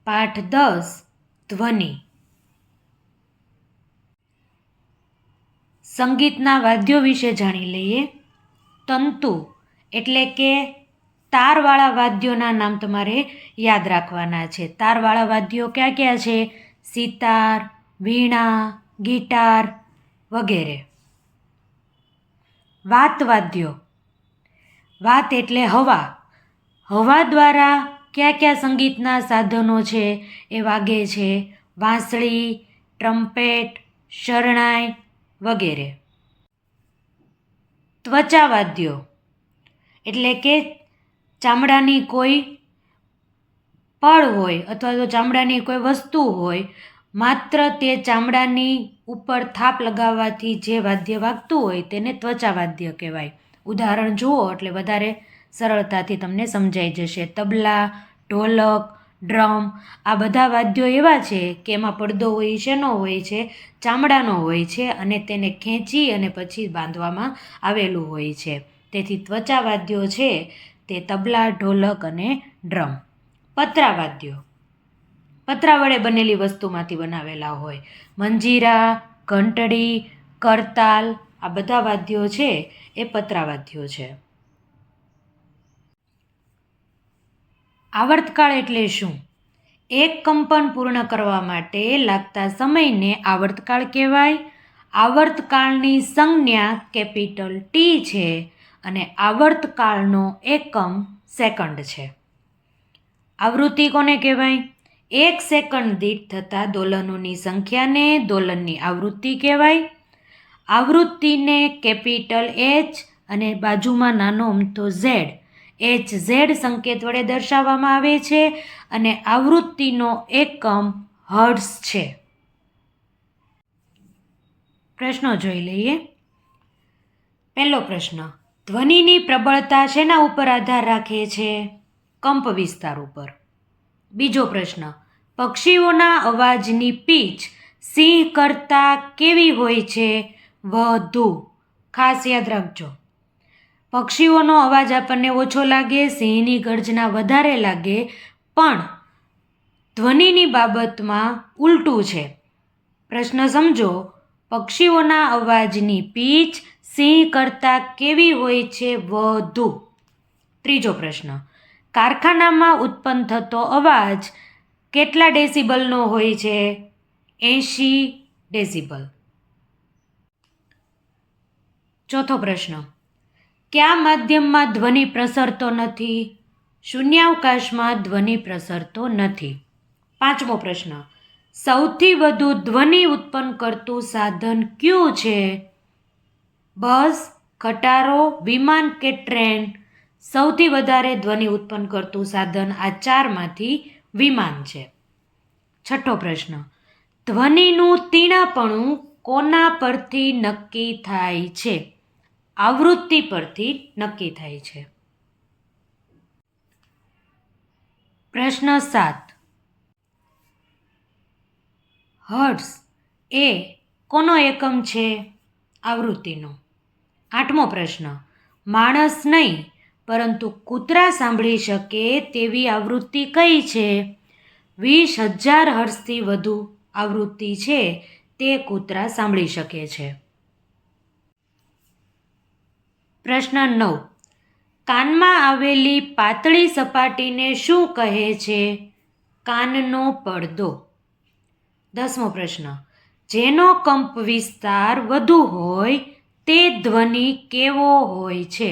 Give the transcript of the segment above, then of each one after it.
પાઠ 10 ધ્વનિ. સંગીતના વાદ્યો વિશે જાણી લઈએ. તંતુ એટલે કે તારવાળા વાદ્યોના નામ તમારે યાદ રાખવાના છે. તારવાળા વાદ્યો ક્યાં ક્યાં છે? સિતાર, વીણા, ગિટાર વગેરે. વાતવાદ્યો. વાત એટલે હવા. હવા દ્વારા કયા કયા સંગીતના સાધનો છે એ વાગે છે? વાંસળી, ટ્રમ્પેટ, શરણાઈ વગેરે. ત્વચાવાદ્યો એટલે કે ચામડાની કોઈ પડ હોય અથવા તો ચામડાની કોઈ વસ્તુ હોય, માત્ર તે ચામડાની ઉપર થાપ લગાવવાથી જે વાદ્ય વાગતું હોય તેને ત્વચાવાદ્ય કહેવાય. ઉદાહરણ જુઓ એટલે વધારે સરળતાથી તમને સમજાઈ જશે. તબલા, ઢોલક, ડ્રમ આ બધા વાદ્યો એવા છે કે એમાં પડદો હોય શેનો હોય છે? ચામડાનો હોય છે અને તેને ખેંચી અને પછી બાંધવામાં આવેલું હોય છે. તેથી ત્વચાવાદ્યો છે તે તબલા, ઢોલક અને ડ્રમ. પતરાવાદ્યો પતરા વડે બનેલી વસ્તુમાંથી બનાવેલા હોય. મંજીરા, ઘંટડી, કરતાલ આ બધા વાદ્યો છે એ પતરાવાદ્યો છે. આવર્તકાળ એટલે શું? એક કંપન પૂર્ણ કરવા માટે લાગતા સમયને આવર્તકાળ કહેવાય. આવર્તકાળની સંજ્ઞા કેપિટલ ટી છે અને આવર્તકાળનો એકમ સેકન્ડ છે. આવૃત્તિ કોને કહેવાય? એક સેકન્ડ દીઠ થતા દોલનોની સંખ્યાને દોલનની આવૃત્તિ કહેવાય. આવૃત્તિને કેપિટલ એચ અને બાજુમાં નાનો અમથો ઝેડ, HZ સંકેત વડે દર્શાવવામાં આવે છે અને આવૃત્તિનો એકમ હર્ટ્ઝ છે. પ્રશ્નો જોઈ લઈએ. પહેલો પ્રશ્ન, ધ્વનિની પ્રબળતા શેના ઉપર આધાર રાખે છે? કંપ વિસ્તાર ઉપર. બીજો પ્રશ્ન, પક્ષીઓના અવાજની પીચ સિંહ કરતાં કેવી હોય છે? વધુ. ખાસ યાદ રાખજો. પક્ષીઓનો અવાજ આપણને ઓછો લાગે, સિંહની ગર્જના વધારે લાગે, પણ ધ્વનિની બાબતમાં ઉલટું છે. પ્રશ્ન સમજો. પક્ષીઓના અવાજની પીચ સિંહ કરતાં કેવી હોય છે? વધુ. ત્રીજો પ્રશ્ન, કારખાનામાં ઉત્પન્ન થતો અવાજ કેટલા ડેસિબલનો હોય છે? 80 ડેસિબલ. ચોથો પ્રશ્ન, કયા માધ્યમમાં ધ્વનિ પ્રસરતો નથી? શૂન્યાવકાશમાં ધ્વનિ પ્રસરતો નથી. પાંચમો પ્રશ્ન, સૌથી વધુ ધ્વનિ ઉત્પન્ન કરતું સાધન કયું છે? બસ, ખટારો, વિમાન કે ટ્રેન? સૌથી વધારે ધ્વનિ ઉત્પન્ન કરતું સાધન આ ચારમાંથી વિમાન છે. છઠ્ઠો પ્રશ્ન, ધ્વનિનું તીણાપણું કોના પરથી નક્કી થાય છે? આવૃત્તિ પરથી નક્કી થાય છે. પ્રશ્ન 7, હર્ટ્ઝ એ કોનો એકમ છે? આવૃત્તિનો. આઠમો પ્રશ્ન, માણસ નહીં પરંતુ કૂતરા સાંભળી શકે તેવી આવૃત્તિ કઈ છે? 20,000 હર્ટ્ઝથી વધુ આવૃત્તિ છે તે કૂતરા સાંભળી શકે છે. પ્રશ્ન 9, કાનમાં આવેલી પાતળી સપાટીને શું કહે છે? કાનનો પડદો. 10મો પ્રશ્ન, જેનો કંપ વિસ્તાર વધુ હોય તે ધ્વનિ કેવો હોય છે?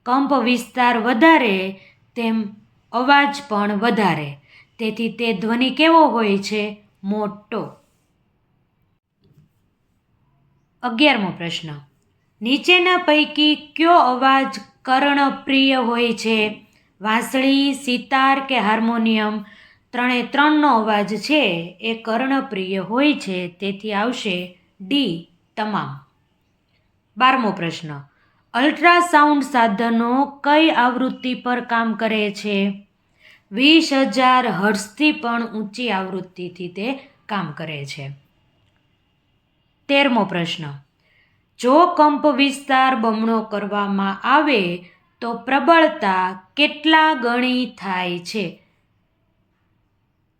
કંપ વિસ્તાર વધારે તેમ અવાજ પણ વધારે, તેથી તે ધ્વનિ કેવો હોય છે? મોટો. 11મો પ્રશ્ન, નીચેના પૈકી કયો અવાજ કર્ણપ્રિય હોય છે? વાંસળી, સિતાર કે હાર્મોનિયમ? 3નો અવાજ છે એ કર્ણપ્રિય હોય છે, તેથી આવશે ડી તમામ. 12મો પ્રશ્ન, અલ્ટ્રાસાઉન્ડ સાધનો કઈ આવૃત્તિ પર કામ કરે છે? 20,000 હર્ટ્ઝથી પણ ઊંચી આવૃત્તિથી તે કામ કરે છે. 13મો પ્રશ્ન, જો કંપ વિસ્તાર બમણો કરવામાં આવે તો પ્રબળતા કેટલા ગણી થાય છે?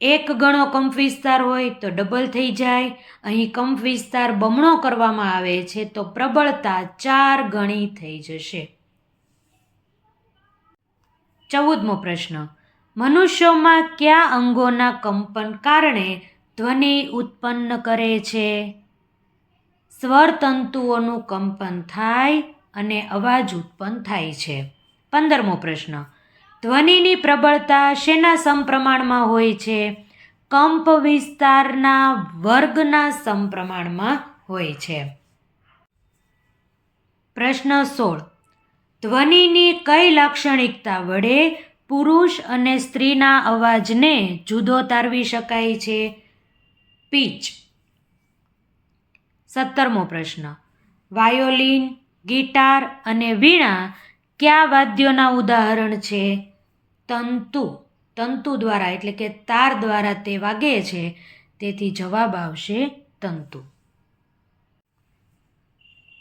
1 ગણો કંપ વિસ્તાર હોય તો ડબલ થઈ જાય. અહીં કંપ વિસ્તાર બમણો કરવામાં આવે છે તો પ્રબળતા 4 ગણી થઈ જશે. 14મો પ્રશ્ન. મનુષ્યોમાં કયા અંગોના કંપન કારણે ધ્વનિ ઉત્પન્ન કરે છે? સ્વર તંતુઓનું કંપન થાય અને અવાજ ઉત્પન્ન થાય છે. 15મો પ્રશ્ન. ધ્વનિની પ્રબળતા શેના સમપ્રમાણમાં હોય છે? કંપ વિસ્તારના વર્ગના સમપ્રમાણમાં હોય છે. પ્રશ્ન 16. ધ્વનિની કઈ લાક્ષણિકતા વડે પુરુષ અને સ્ત્રીના અવાજને જુદો તારવી શકાય છે? પીચ. 17મો પ્રશ્ન. વાયોલિન, ગિટાર અને વીણા કયા વાદ્યોના ઉદાહરણ છે? તંતુ દ્વારા એટલે કે તાર દ્વારા તે વાગે છે, તેથી જવાબ આવશે તંતુ.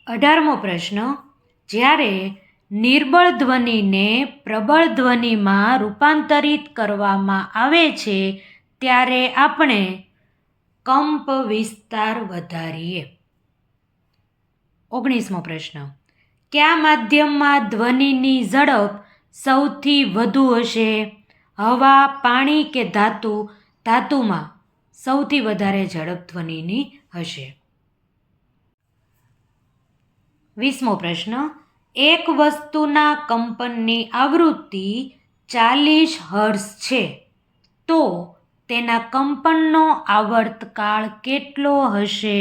18મો પ્રશ્ન. જ્યારે નિર્બળ ધ્વનિને પ્રબળ ધ્વનિમાં રૂપાંતરિત કરવામાં આવે છે ત્યારે આપણે કંપ વિસ્તાર વધારીએ. 19મો પ્રશ્ન. કયા માધ્યમમાં ધ્વનિની ઝડપ સૌથી વધુ હશે? હવા, પાણી કે ધાતુ? ધાતુમાં સૌથી વધારે ઝડપ ધ્વનિની હશે. 20મો પ્રશ્ન. એક વસ્તુના કંપનની આવૃત્તિ 40 હર્ટ્ઝ છે તો તેના કંપનનો આવર્તકાળ કેટલો હશે?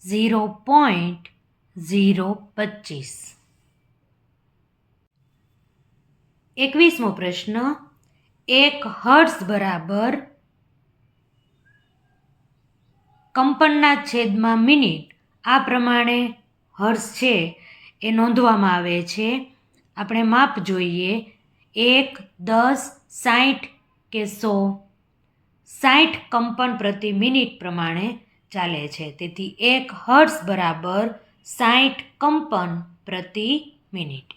0.025. 21મો પ્રશ્ન. 1 હર્ટ્ઝ બરાબર કંપનના છેદમાં મિનિટ. આ પ્રમાણે હર્ટ્ઝ છે એ નોંધવામાં આવે છે. આપણે માપ જોઈએ. 1, 10, 60 કે 100. 60 કંપન પ્રતિ મિનિટ પ્રમાણે ચાલે છે, તેથી 1 હર્ટ્ઝ બરાબર 60 કંપન પ્રતિ મિનિટ.